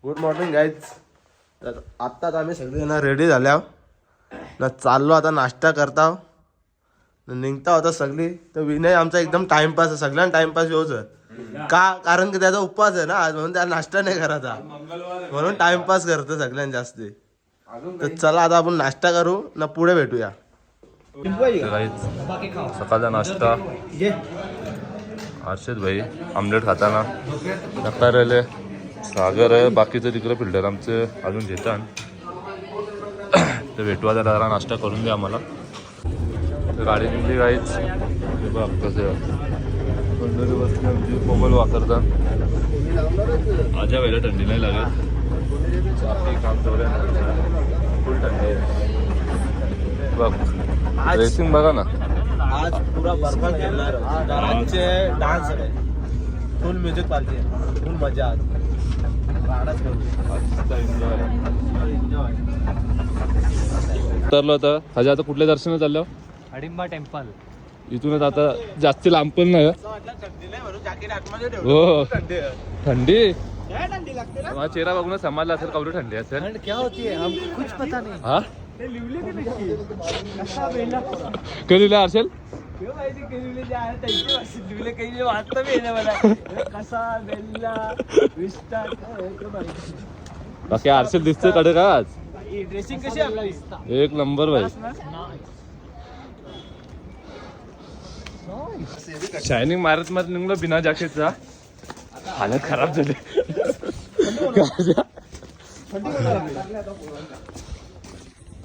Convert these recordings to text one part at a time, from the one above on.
Good morning guys. तर आत्ताच आम्ही सगळेजण रेडी झाल्या ना, चाललो आता नाश्ता करता निघता होता सगळी. तर विनय आमचा एकदम टाइमपास आहे, सगळ्यांना टाइमपास येऊच का, कारण की त्याचा उपवास आहे ना आज, म्हणून त्याला नाश्ता नाही करायचा, म्हणून टाइमपास करतो सगळ्यांना जास्ती. तर चला आता आपण नाश्ता करू ना, पुढे भेटूया. सकाळचा नाश्ता हर्षद भाई आमलेट खाताना नकार राहिले. सागर आहे, बाकीचं तिकडे फिल्डर आमचं अजून घेतात. तर भेटू आता, जरा नाश्ता करून द्या आम्हाला. तर गाडी निघली काहीच बघ कसं पंढरी बसली आमची मोबाईल वापरतात. आजा वेळेला थंडी नाही लागत, बाकी काम चालू आहे, फुल थंडी आहे बघ. रेसिंग बघा ना, आज पुरा बर्फात खेळणार आजचे डान्स आहे, फुल म्युझिक पार्टी आहे, फुल मजा आज. उतरलो होतं हजे. आता कुठल्या दर्शनात चाललो? हडिंबा टेम्पल. इथूनच आता जास्त लांब पण नाही हो. थंडी माझा चेहरा बघूनच समजला असेल कवडी थंडी असेल. क्या होती है हम कुछ पता नहीं. हा कधी असेल बाकी आरसेल दिसतोय कडे का आज. ड्रेसिंग कशी आहे एक नंबर भाई. शायनिंग मारत मारत निघलो बिना जॅकेटचा, हालत खराब झाली.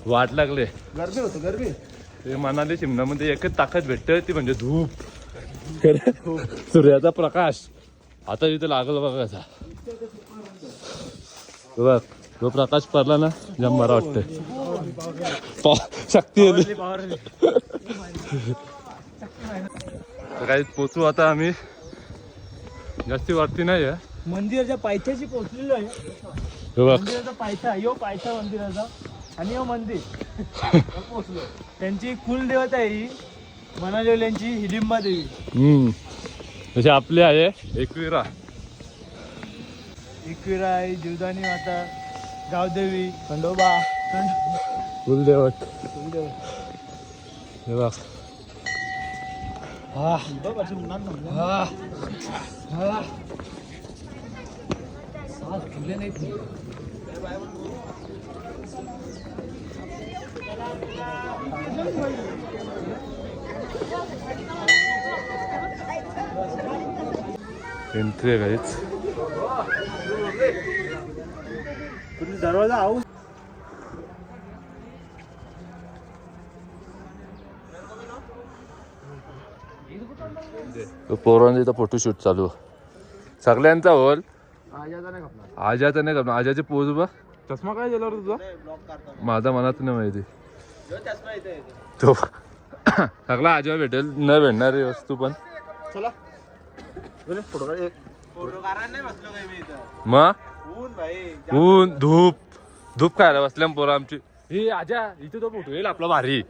वाट लागले, गर्दी होतो गर्दी. ते म्हणाले चिमणामध्ये एकच ताकद भेटते ती म्हणजे धूप, सूर्याचा प्रकाश. आता इथे लागल बघा कसा बघ, तो प्रकाश पडला ना जम बरा वाटतंय. शक्ती येते. काही पोचू आता आम्ही, जास्ती वरती नाही आहे. मंदिराच्या पायथ्याशी पोहोचलेलो आहे. मंदिराचा पायथा, यो पायथा मंदिराचा आणि यो मंदिर पोहोचलो. त्यांची कुलदेवता आहे ही मनाजोल्यांची हिडिंबा देवी. जसे आपले आहे एकविरा आहे, जीवदानी माता, गावदेवी, खंडोबा, कुलदेवत. हे बघ एंट्री आहे काहीच. दरवाजा आऊ. पोरांचा इथं फोटोशूट चालू सगळ्यांचा होल. आजाचा नाही करणार, आजाचे पोज बघ. चष्मा काय दिला तुझा? माझा मनात नाही माहिती. तो सगळा आजा भेटेल, न भेटणारी वस्तू पण. चला मग ऊन धूप खायला बसल्या पोरं आमची. हे आजा इथे तो फोटो येईल आपला भारी,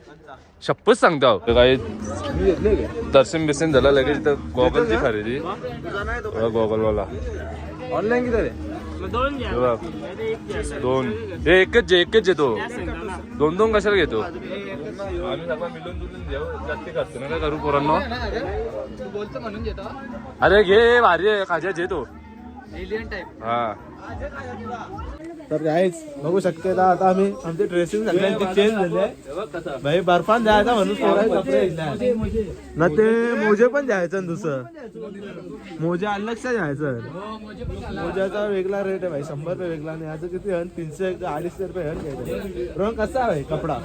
शप्पच सांगतो. काही दर्शन बिर्शन झालं लगेच. तर गॉगलची खरेदी, गॉगलवाला ऑनलाईन किती रे? दोन. हे एकच येतो, दोन कशाला घेतो? आम्ही सगळं मिळून जुळून घेऊ, जास्ती खर्च नका करू पोरांना. अरे घे, भारी आहे खाजा जे तो हा. तर गाईज बघू शकते ना, आता आम्ही आमचे ड्रेसिंग सगळ्यांचे चेंज झाले भाई. बर्फान जायचा म्हणून ना, ते मोजे पण द्यायचं ना, दुसरं मोजे अलगचा द्यायचं. मोज्याचा वेगळा रेट आहे भाई, 100 रुपये वेगळा. आणि याचं किती हन 300-250 रुपये हन घ्यायचं. रंग कसा आहे कपडा,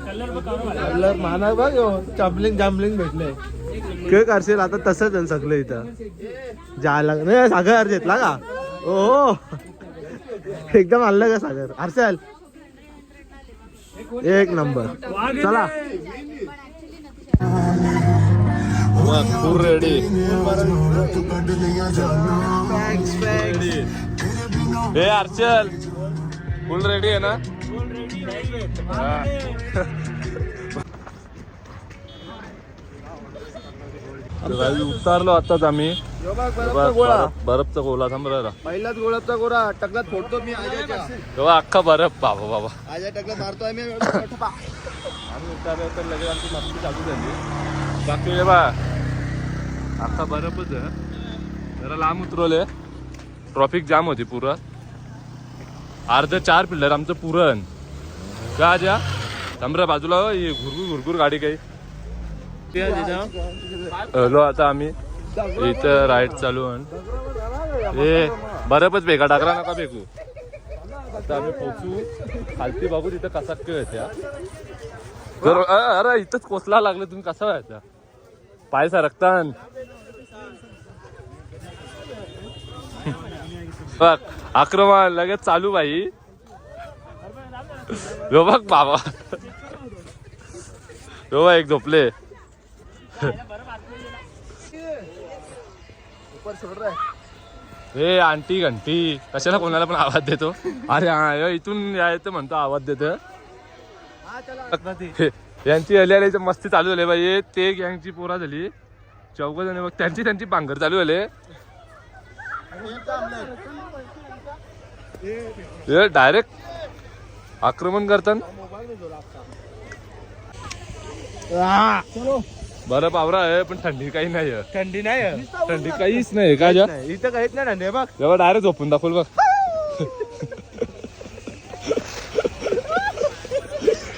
कलर माना बघ. जांबलिंग भेटले काय करशील आता. तसंच आहे सगळं इथं जायला नाही. सागर घेतला का? हो एकदम आणलं का सागर? हर्षल एक नंबर. चला फुल रेडी. हे हर्षल फुल रेडी आहे ना? उतारलो आताच आम्ही. बरफचा गोळा थांब रा पहिलाच गोळाचा गोळा टकलात फोडतो मी आजाच्या तेव्हा अख्खा बरफ बाबा बाबा आजा टकलात मारतोय मी आम्ही उतारलं लगेच आमची मस्ती चालू झाली बाकी बा अख्खा बरफच आहे जरा लांब उतरवले ट्रॉफिक जाम होती पुरा अर्ध 4 पिल्लर आमचं पुरण का ज्या थांबरा बाजूला घुरघुर गाडी काही हॅलो आता आम्ही इथं राईड चालू हे बरफच बेगा टाकला नका बेकू आता आम्ही पोचू खालती बघू तिथं कसा येत्या तर अरे इथंच कोसला लागलं तुम्ही कसा व्हायचा पाय सरकतान बघ आक्रमण लगेच चालू बाई बघ बाबा एक झोपले हे आंटी घंटी कशाला कोणाला पण आवाज देतो अरे हा इथून यायचं म्हणतो आवाज देतो यांची अली मस्ती चालू झाली बाई ते गँगची पोरा झाली 4 जण बघ त्यांची पांघर चालू झाले डायरेक्ट आक्रमण करतात बरं पावरा आहे पण थंडी काही नाही थंडी नाही थंडी काहीच नाही का ज्या इथं काहीच नाही थंडी बघ तेव्हा डायरेक्ट झोपून दाखवल बघ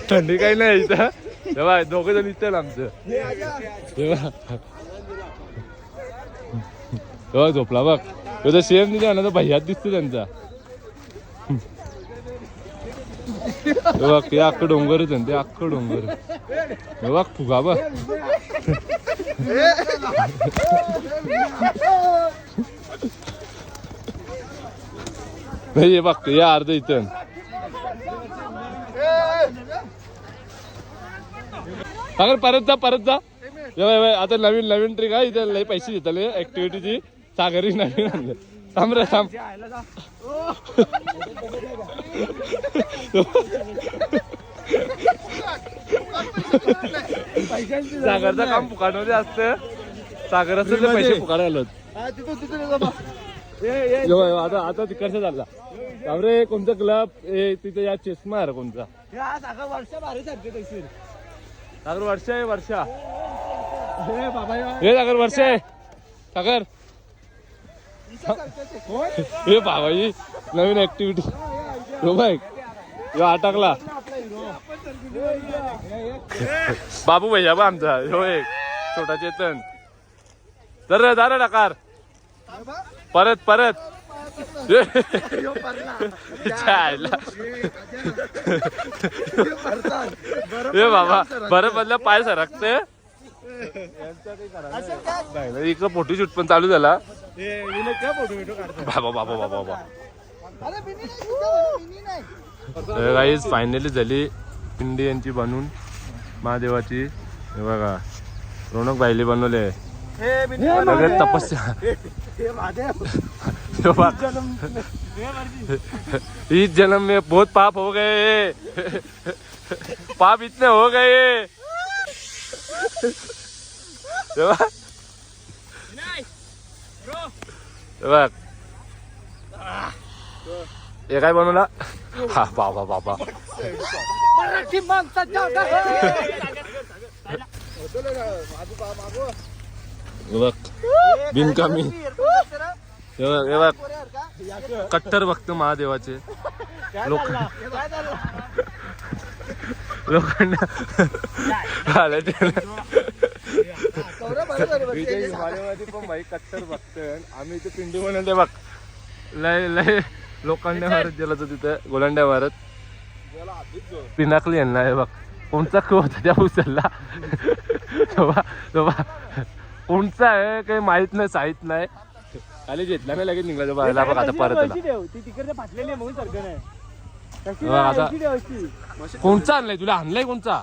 थंडी काही नाही इथं तेव्हा 2 जण इथं आमचं तेव्हा झोपला बघ तो सेम नाही ना भैयात दिसतो त्यांचा बघ ते अख्खं डोंगरच आहे ते अख्खं डोंगर बघ फुगा बघ नाही बघ या अर्ध इथं अगर परत जा आता नवीन ट्रिक आहे इथे लई पैसे घेतले ऍक्टिव्हिटीची सागरी नवीन आणलं थांब रे थांब सागरचं काम फुकाडमध्ये असतं सागराचं पैसे फुकाडायला आता तिकडचं चालला रे कोणता क्लब तिथे या चेस्मार कोणता सागर वर्षा आहे वर्षा हे सागर वर्षा आहे सागर हे बाबा ही नवीन ऍक्टिव्हिटी हो बाई अटकला बाबू भैया बा आमचा हो एक छोटा चेतन तर दारा नकार परत हे बाबा बरं मधला पाय सरकते इकडं फोटोशूट पण चालू झाला बाबा बाबा बाबा बाबा गाईज फायनली झाली पिंडी यांची बनवून महादेवाची हे बघा रौनक बाईले बनवले तपस्या इस जन्म में बहुत पाप हो गए पाप इतने हो गए हे काय बनवला हा बाबा बाबा बिनकामी कट्टर भक्त महादेवाचे लोकांना पण भाई कट्टर भक्त आम्ही इथे पिंडी बनवते बघ लय लोकांना मारत गेला तर तिथं गोलांड्या मारत पिनाकली यांना हे बघ कोणचा खो होता त्या उचलला कोणचा आहे काही माहित नाही साहित नाही खाली घेतला नाही लगेच निघला बघ आता परत आता कोणचा आणलाय तुला आणलाय कोणचा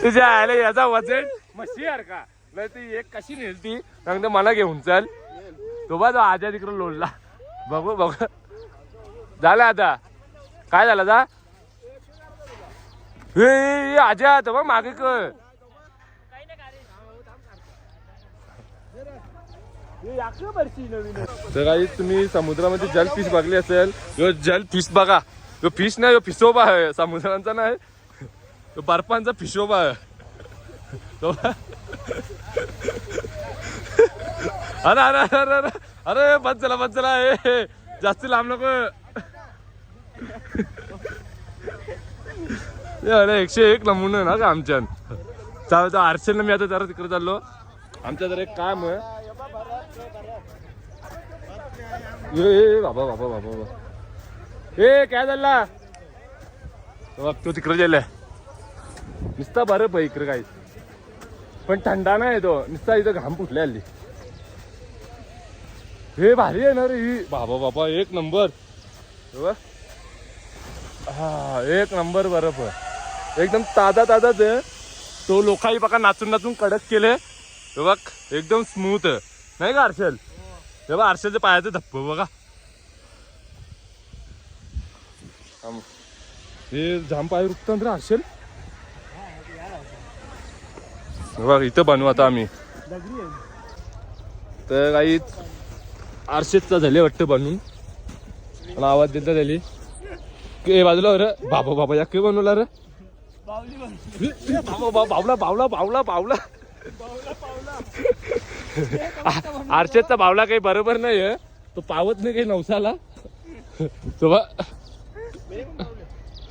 तुझ्या आयला याचा वजन मशी यार का नाही ती एक कशी नेलती सांगते मला घेऊन चल तो बा तो आजा तिकडं लोडला बघू झालं आता काय झालं जा आजा बघ मागे कर. तर काही तुम्ही समुद्रामध्ये जल फिश बघली असेल. यो जल फिश बघा. यो फिश नाही, यो फिशोबा आहे. समुद्रांचा नाही, यो बर्फांचा फिशोबा आहे. अरे अरे अरे अरे अरे बस चला ए जास्त लांब नको. अरे 101 नमुने ना का आमच्या चालू आरसेल. मी आता जरा तिकडे चाललो. आमच्या जरा एक काम आहे. बाबा बाबा बाबा बाबा ए काय झाला बघ. तो तिकडे गेलाय. नुसता बरं पाहिजे इकडे काही, पण थंडा नाही तो. नुसता इथं घाम फुटले हल्ली. हे भारी आहे ना रे ही. बाबा बाबा एक नंबर. हा एक नंबर बर्फ एकदम ताजा ताजाच आहे. तो लोकांनी बघा नाचून नाचून कडक केले. बघ एकदम स्मूथ नाही का हर्षल. हे बघ हर्षलच्या पायाचं धप्प बघा. हे जाम पाय रुकतात रे हर्षल. बघ इथं बनवू आता आम्ही. तर काही आरशेचा झाले वाटतं बनवून. मला आवाज देता झाली के बाजूला रे. बाबा बाबा या के बनवला रे. बावला बावला बावला बावला. आरशेचा बावला काही बरोबर नाही. तो पावत नाही काही नवसाला. तो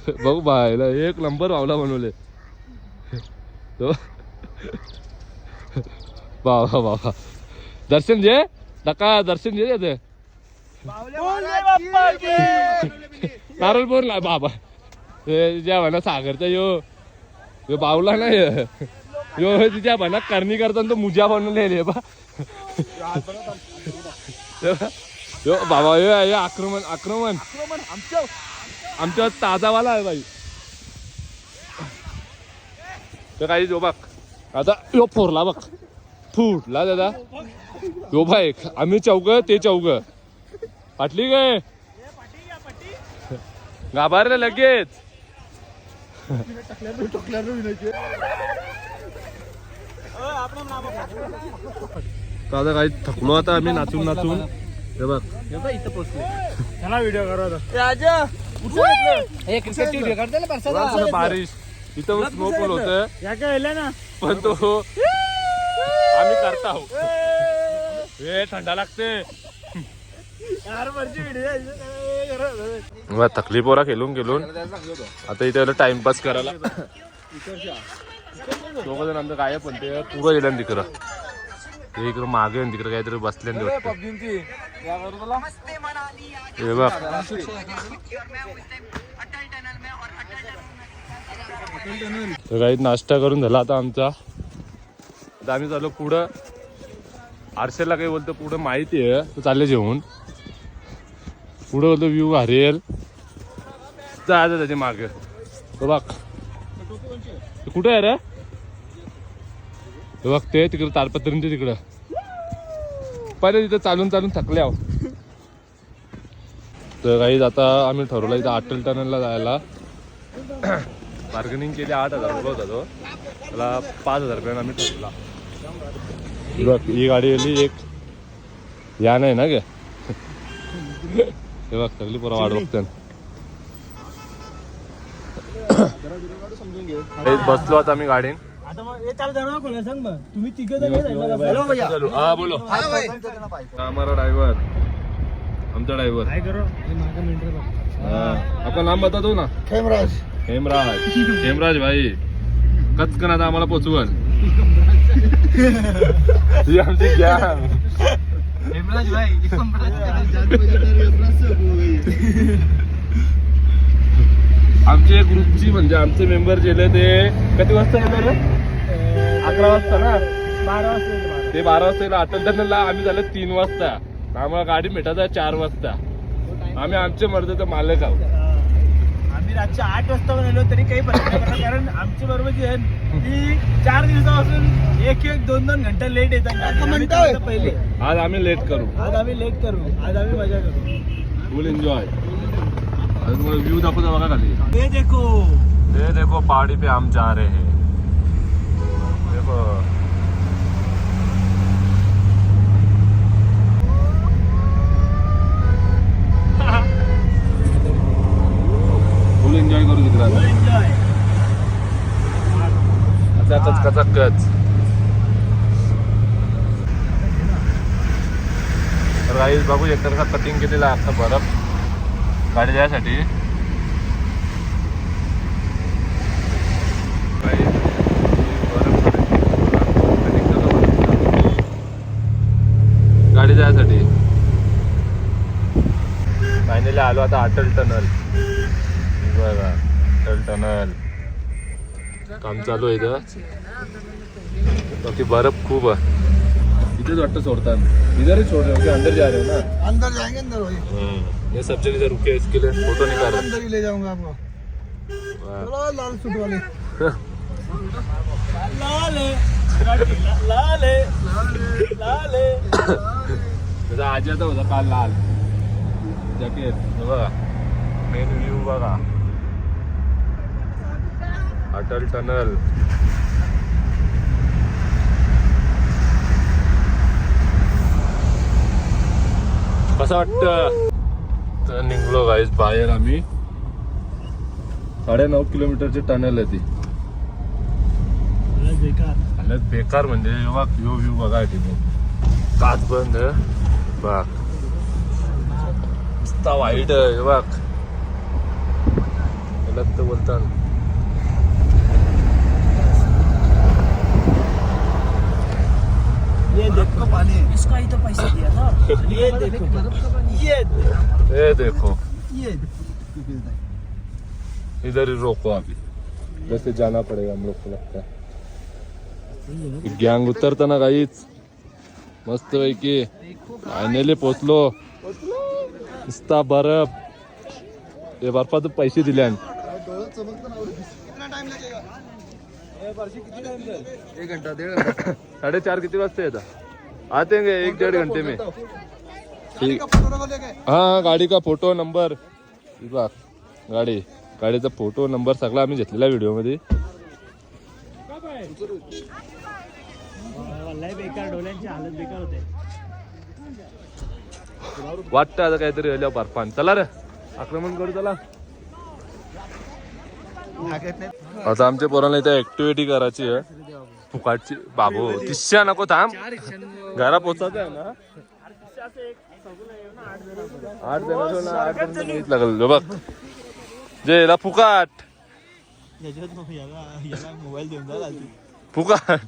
बघू बायला एक नंबर बावला बनवले. तो बाबा बाबा दर्शन घे नका. दर्शन घे ते नारळ बोलला बाबा. ज्या म्हणा सागरचा यो बावला नाही. यो तिच्या म्हणा करणी करताना तो मुजा बनवलेले बा. यो बाबा यो आक्रमण आक्रमण आमच्या ताजावाला आहे बाई. तर काही जो बघ आता यो फोरला बघ. फुटला दादा यो बाई. आम्ही चौघ ते चौघ फाटली गे गाभारले लगेच. दादा काही थकलो आता आम्ही नाचून नाचून. हे बघ इथं पोहोचले. चला व्हिडिओ करा. बारिश इथं स्नोफॉल होत या काय ना पण तो आम्ही करता आहोत. हे थंडा लागते. थकली पोरा खेळून आता इथे टाइमपास करायला दोघ जण आमचं काय पण ते पुढं गेल्या तिकडं. ते इकडं मागे तिकडे काहीतरी बसले. हे बघ काही नाश्ता करून झाला आता आमचा. आता आम्ही चाललो पुढं. आरसेला काही बोलतो पुढं माहिती आहे तो चालले जेवून. पुढं बोलतो व्ह्यू हरेल जायचं त्याच्या मागे. तो बघ कुठे आहे रे. हे बघते तिकडं तारपत्रींचे तिकडं. पहिले तिथं चालून चालून थकले आहो. तर काही आता आम्ही ठरवलं इथं अटल टनलला जायला. बार्गेनिंग केली 8,000 रुपये होता तो. त्याला 5,000 रुपयानं आम्ही ठरवला. बघ ही गाडी आली एक या नाही ना ग. हे बघ सगळी पोरं वाट बघतात. बसलो आता आम्ही गाडीन. तुम्ही तिघ हा बोलो. हमारा ड्राइवर आमचा ड्राइवर. आपका नाम बता दो ना. खेमराज. हेमराज भाई कचकन आता आम्हाला पोचवल. ही आमची गॅंग. हेमराज भाई आमचे ग्रुपची म्हणजे आमचे मेंबर गेले ते किती वाजता गेले रे. 11 वाजता ना. 12 वाजता. ते 12 वाजता गेलं. अटल टनलला आम्ही झालं 3 वाजता. आम्हाला गाडी भेटत आहे 4 वाजता. आम्ही आमचे मर्द तर मालक आहोत. आम्ही रातच्या 8 वाजता गेलो तरी काही फरक नाही पडला. कारण आमची बरोबर जी आहे ती 4 दिवसापासून 1-2 घंटा लेट येतात. पहिले आज आम्ही लेट करू. आज आम्ही मजा करू. फुल एन्जॉय. तुम्हाला व्ह्यू दाखवतो बघा खाली. हे देखो ये देखो पहाड़ी पे हम जा रहे हैं, देखो फुल एन्जॉय करू तिकडे कच. तर गाईज बघू शकता कसा कटिंग केलेला आहे आता बर्फ गाडी जायसाठी. गाडी जायसाठी फायनली आलो आता अटल टनल. बघा अटल टनल काम चालू आहे इथं. बाकी बर्फ खूप आहे इथेच वाटतं सोडतात. इधर ही छोड़ रहे हो क्या? अंदर जा रहे हो ना? अंदर जाएंगे अंदर वही ये सब जगह इधर रुके इसके लिए फोटो निकाल रहे अंदर ही ले जाऊंगा आपको. चलो लाल सूट वाले लाल लाल लाल त्याचा आज्याचा होता काल लाल जॅकेट. बघा मेन व्ह्यू बघा अटल टनल. कसं वाटतं? तर निघलो गाईज बाहेर आम्ही. 9.5 किलोमीटरची टनल आहे ती. हालत बेकार म्हणजे व्ह्यू बघा तिथे काच बंद बघ नुसता वाईट आहे बघ. तर बोलतात ये देखो पानी इसका ही तो पैसा दिया था. ये देखो ये इधर ही रोको अभी वैसे जाना पड़ेगा हम लोग को लगता है. गँग उतरताना काहीच मस्त पैकी फायनली पोचलो. नुसता बर्फ ते बर्फात पैसे दिले. कितना टाइम लगेगा? 1 घंटा 1.5 घंटा 4:30 किती वाजता येतात? आते हैं 1-1.5 घंटे में. ठीक. हाँ गाडी का फोटो नंबर बघ गाडीचा फोटो नंबर सगळा आम्ही घेतलेला व्हिडिओ मध्ये. बेकार डोल्यांची हालत बेकार होते. वाटतं आता काहीतरी आल्या बर्फान. चला रे आक्रमण करू चला. आता आमच्या पोरांना इथे ऍक्टिव्हिटी करायची आहे फुकाटची. बाबू 300 नको थांब घरा पोचायचं आहे ना. 8 जण लागल बघ जे याला फुकाट मोबाईल देऊन जा फुकाट.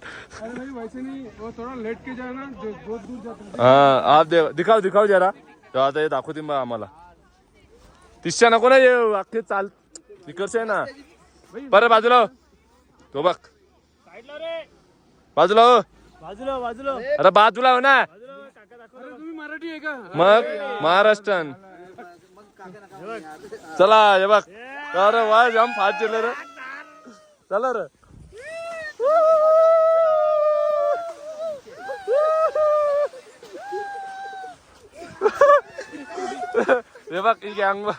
थोड़ा लेट के जाना जो बहुत दूर जाता. हाँ आप दिखाओ जरा. तो आता हे दाखवते मग आम्हाला. 300 नको ना ये अख्खे चाल तिकडचे ना. बरं बाजूला हो. तो बघ बाजूला हो. बाजूला अरे बाजूला हो ना. तुम्ही मराठी आहे का? मग महाराष्ट्रन. चला हे बघ. अरे वा जाम फास्ट गेलं रे. चला रे. हे बघ ही गँग बघ.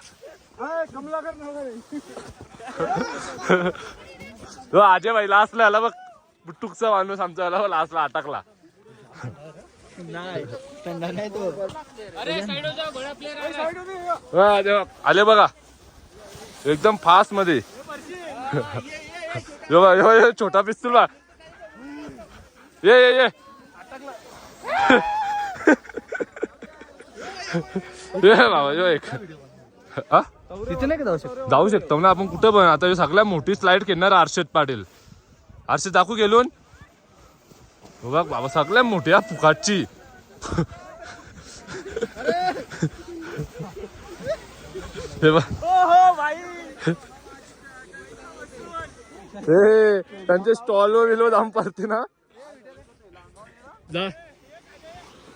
तो आजे भाई लास्टला आला बघ. बुट्टुकचा माणूस आमचा आला लास्टला अटकला. नाही थंडा नाही तो. आले बघा एकदम फास्ट मध्ये. छोटा पिस्तूल बा. ये बाबा यो एक तिथे नाही का जाऊ शकतो? जाऊ शकतो ना आपण कुठं पण. आता सगळ्यात मोठी स्लाइड खेळणार हर्षद पाटील. हर्षद दाखवू गेलो बघा बाबा सगळ्यात मोठी या फुकाटची. त्यांच्या स्टॉल वर गेलो जाम पडते ना.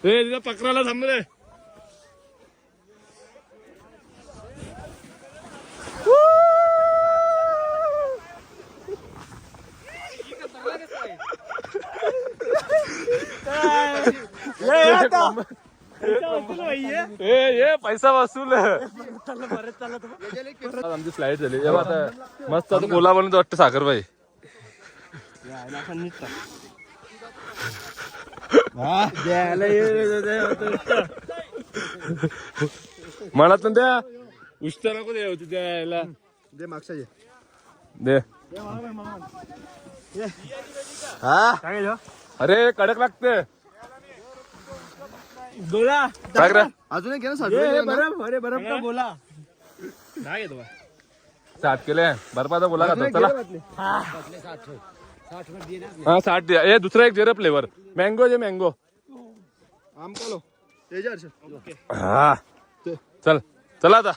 तिथं पकडायला थांबले. ये पैसा वसूल है. आमची फ्लाईट झाली जेव्हा आता मस्त आता कोला बनवतो वाटतं साखरबाई. मला तर त्या उष्ट नको दे होती त्याला दे मागच्या दे. अरे कडक लागते बोला काय रे अजून एक घे ना अरे बरं का बोला साठ केले बर्फाचा बोला का तो? चला हा 60 द्या. ए दुसरा एक जेरा फ्लेवर मँगो जे मँगो आम कालो हा चल चला आता.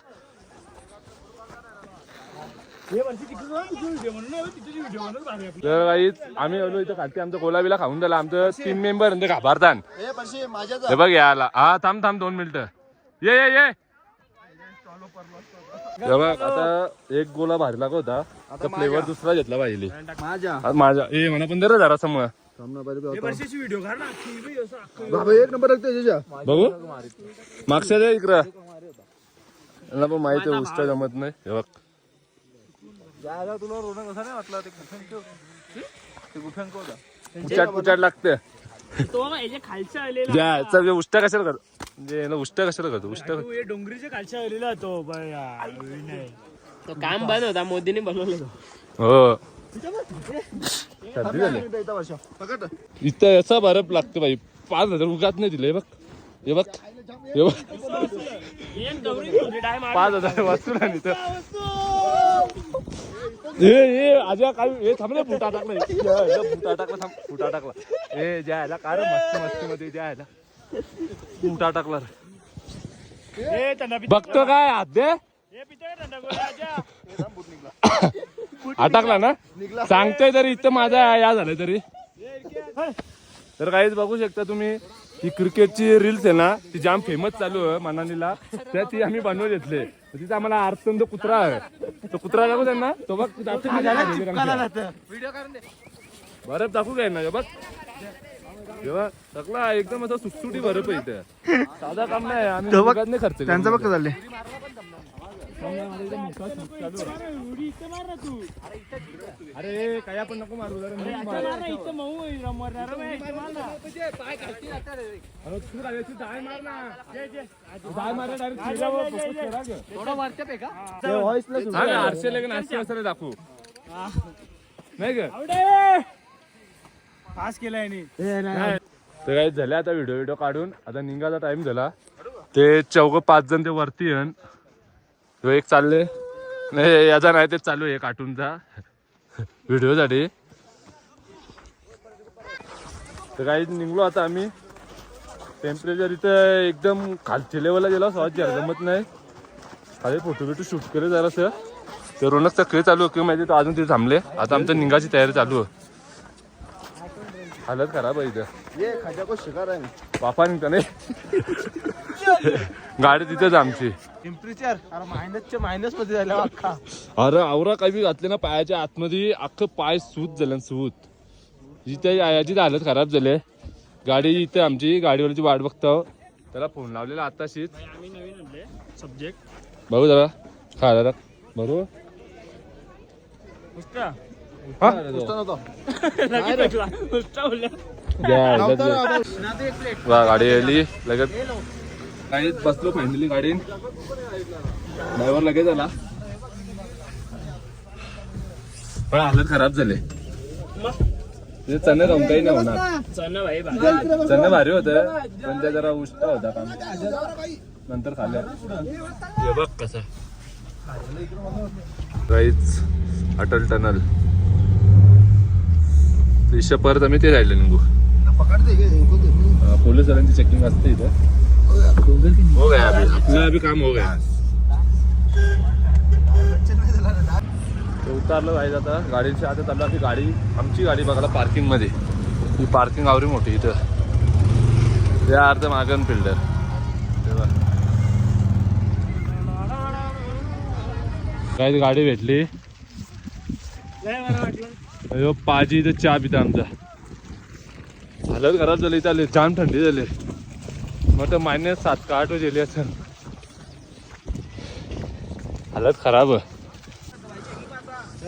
तर काहीच आम्ही आलो इथं खाते आमचा कोलाबीला खाऊन झाला आमचं 3 मेंबर घाबरतान हे बघ याला. हा थांब 2 मिनिटं ये ये ये बघ आता एक गोला भारी लागत होता आता फ्लेवर दुसरा घेतला पाहिजे माझ्या ए म्हणा पण जरा जरा समोर व्हिडिओ काढ ना बाबा एक नंबर लागते बघू मागच्या दे इकडं यांना पण माहिती आहे उष्ट जमत नाही हे बघ. तुला रोना कसा नाही वाटला ते पुचाट लागते खालच्या आलेला उष्टा कशाला करतो म्हणजे उष्ट कशाला करतो उष्ट डोंगरीच्या खालच्या आलेला तो काम बंद होता मोदीने बनवलं हो सर्दी झाली इथं असा बर्फ लागतो भाई 5,000 उगाच नाही दिले बघ हे बघ हे बघ 5,000 वाचून आणि हे आजा काय हे थांबले फुटा टाकला फुटा टाकला थांब फुटा टाकला हे जायला काय मस्ती मस्ती मध्ये जायला फुटा टाकला बघतो काय हात दे अटकला ना सांगतोय तरी इथं माझा या झालं तरी. तर काहीच बघू शकता तुम्ही ही क्रिकेटची रील्स आहे ना ती जाम फेमस चालू आहे मनालीला त्या ती आम्ही बनवून घेतले तिथे आम्हाला आरतन कुत्रा आहे तो कुत्रा दाखवू त्यांना तो बघ बरफ दाखवू काय ना बघ जेव्हा सगळा एकदम असा सुटसुटी बरफ आहे इथे साधा काम नाही आम्ही नाही खर्च त्यांचं बघ झाले अरे काय आपण नको मारू दाखवू नाही का पास केलाय तर काही झाले आता व्हिडिओ काढून आता निघायचा टाइम झाला ते 4-5 जण ते वरती येऊन एक चालले नाही याचा नाही ते चालू आहे कार्टूनचा व्हिडिओ साठी. तर काही निघलो आता आम्ही टेम्परेचर इथं एकदम खालच्या लेवलला गेला सहज जमत नाही खाली फोटो बिटो शूट केले जरासं ते रोनक सगळे चालू किंवा माहिती तो अजून तिथे थांबले आता आमच्या निघाची तयारी चालू आहे. हालत खराब आहे इथं बापा निघता नाही गाडी तिथेच आमची टेम्परेचर मायनस मध्ये झालं अख्खा. अरे आवरा काही बी घातले ना पायाच्या आतमध्ये अख्खं पाय सूत झालं सूत जिथे याची हालत खराब झाली. गाडी इथे आमची गाडीवरची वाट बघतो त्याला फोन लावलेला आताशीच सब्जेक्ट बघू जरा खायला बरोबर गाडी आली लगेच काहीच बसलो फायनली गाडीन ड्रायव्हर लगेच आला पण हालत खराब झाले. चणे राहून काही नाही होणार चणे भारी होत पण ते जरा उष्टा होता काम नंतर खाल्ल्या बघ कसा काहीच अटल टनल दिशा परत आम्ही ते राहिले निघू पोलीस वाल्यांची चेकिंग असते इथं हो गया अभी काम हो गया. उतारलं पाहिजे आता गाडीच्या आता चालू आपली गाडी आमची गाडी बघायला पार्किंग मध्ये ही पार्किंग आवरी मोठी इथं या अर्ध मागन फिल्डर काय गाडी भेटली पाजी इथं चहा पिता आमचा हालत घरात झाली चालेल जाम थंडी झाली मग तर -7 का 8 गेली असं हालत खराब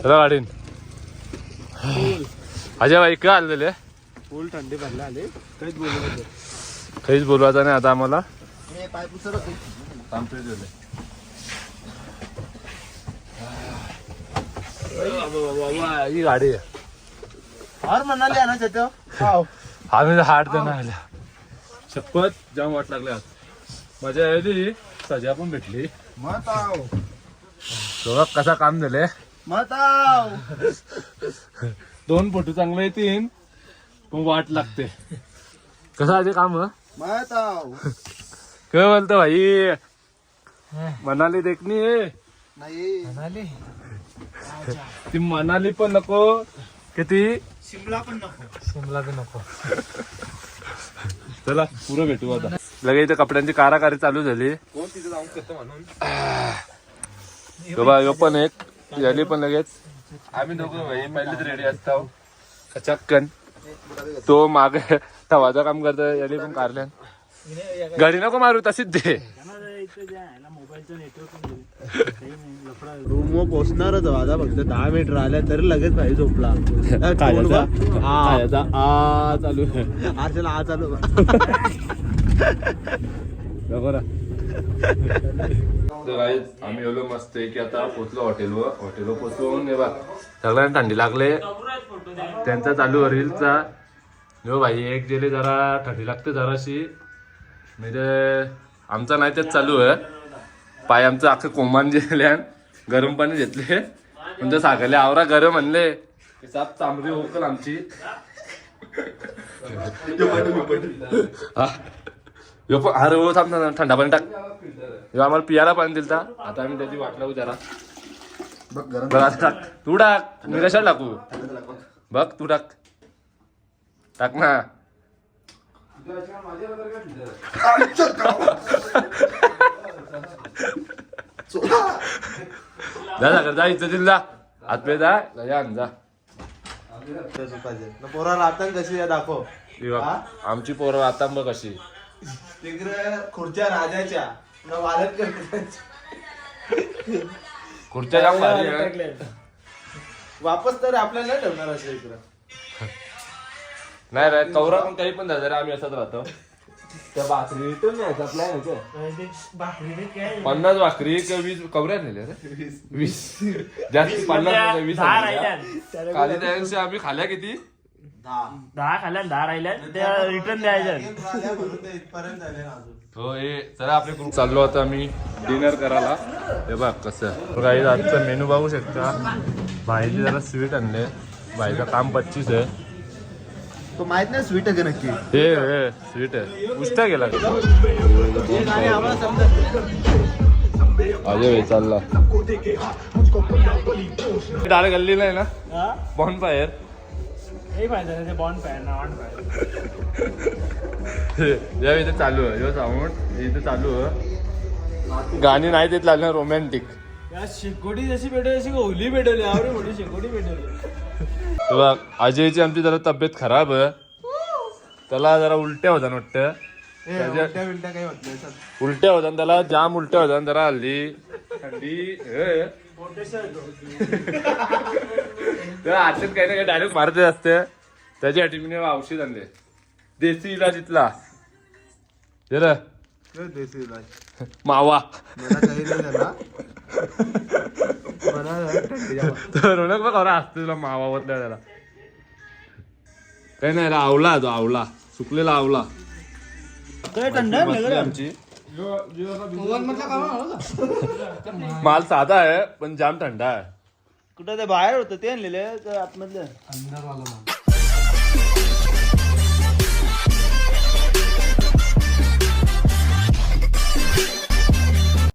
गाडीन अजय भाई का आलेले फुल थंडी भरला आले काहीच बोलू काहीच बोलवायचं नाही आता आम्हाला ही गाडी आहे और म्हणाले ना त्याचं आम्ही हाट जण आल्या शपथ जाम वाट लागल्या माझ्या आधी सजा पण भेटली बघा कसा काम झाले दोन फोटो चांगले येतील पण वाट लागते कसं आधी काम काय बोलतो भाई मनाली देखणी म्हणाले ती मनाली पण नको किती शिमला पण नको चला पुरं भेटू आता लगेच इथे कपड्यांची काराकारी चालू झाली यो पण एक याली पण लगेच आम्ही दोघं भाई पहिलेच रेडी असतो कचाक्कन तो मागे तवाचं काम करतो याली पण कारल्यान गाडी नको मारू तशीच दे रूम वर पोहोचणारच आता फक्त 10 मिनिट राहिल्या तरी लगेच भाई झोपला चालू आरशाला चालू आम्ही एवढं मस्त आहे की आता पोचलो हॉटेलवर पोचलो बा सगळ्यांना थंडी लागले त्यांचा चालू रीलचा हो भाई एक गेले जरा थंडी लागते जराशी म्हणजे आमचा नाही तेच चालू आहे पाय आमचं अख्खं कोमान गेल्यान गरम पाणी घेतले म्हणजे सागरले आवरा गरम म्हणले साप चांबरी होकल आमची अरे हो थांब ना थंडा पाणी टाक आम्हाला पियाला पाणी दिलता आता आम्ही त्याची वाट लावू जरा बघ आता टाक तू टाक मी कशाला टाकू बघ तू टाक ना जा इथं दिल जा हात पे जा पोराला आता कशी दाखव आमची पोरं आता मग कशी तिकडे खुर्च्या राजाच्या वालत खुर्च्या जाम भारी आहे. वापस तर आपल्याला नाही ठेवणार असं इकडं नाही कौरा पण काही पण झालं आम्ही असंच राहतो त्या भाकरी नाही प्लॅन भाकरी 50 भाकरी 20 कवऱ्या नेल्या रे 20 जास्त 50 20 खाली त्यादिवशी आम्ही खाल्या किती 10 खाल्या 10 राहिल्या त्या रिटर्न द्यायच्या हो हे चला आपले ग्रुप चाललो आता आम्ही डिनर करायला हे बघ कसं काही आजचा मेनू बघू शकता भाईची जरा स्वीट आणले भाईचं काम 25 आहे तो माहित नाही स्वीट आहे का नक्की हे स्वीट आहे उष्टा गेला अजय भाई चालला डाळ गल्ली नाही ना बॉन फायर बॉन्ड या इथे चालू आहे यो साऊंड इथे चालू आहे गाणी नाही देत लागणार रोमॅन्टिक शेकोटी जशी भेटवली अशी ओली भेटवली आवडी मोठी शेकोटी भेटवली बघ अजयची आमची जरा तब्येत खराब आहे त्याला जरा उलट्या होत्या वाटतं उलट्या होत्या त्याला जाम उलट्या होत्या जरा हल्ली थंडी आजच काही ना काही डायरेक्ट मारते असते त्याच्यासाठी मी औषध आणले देसी इलाज इथला देसी इलाज मावा मला काही नाही झाला तर रोनक बघ असते तुला मावा बदल्या त्याला काही नाही आवला तो आवला सुकलेला आवला आमची माल साधा आहे पण जाम थंडा आहे कुठं ते बाहेर होतं ते आणलेलं आतमधलं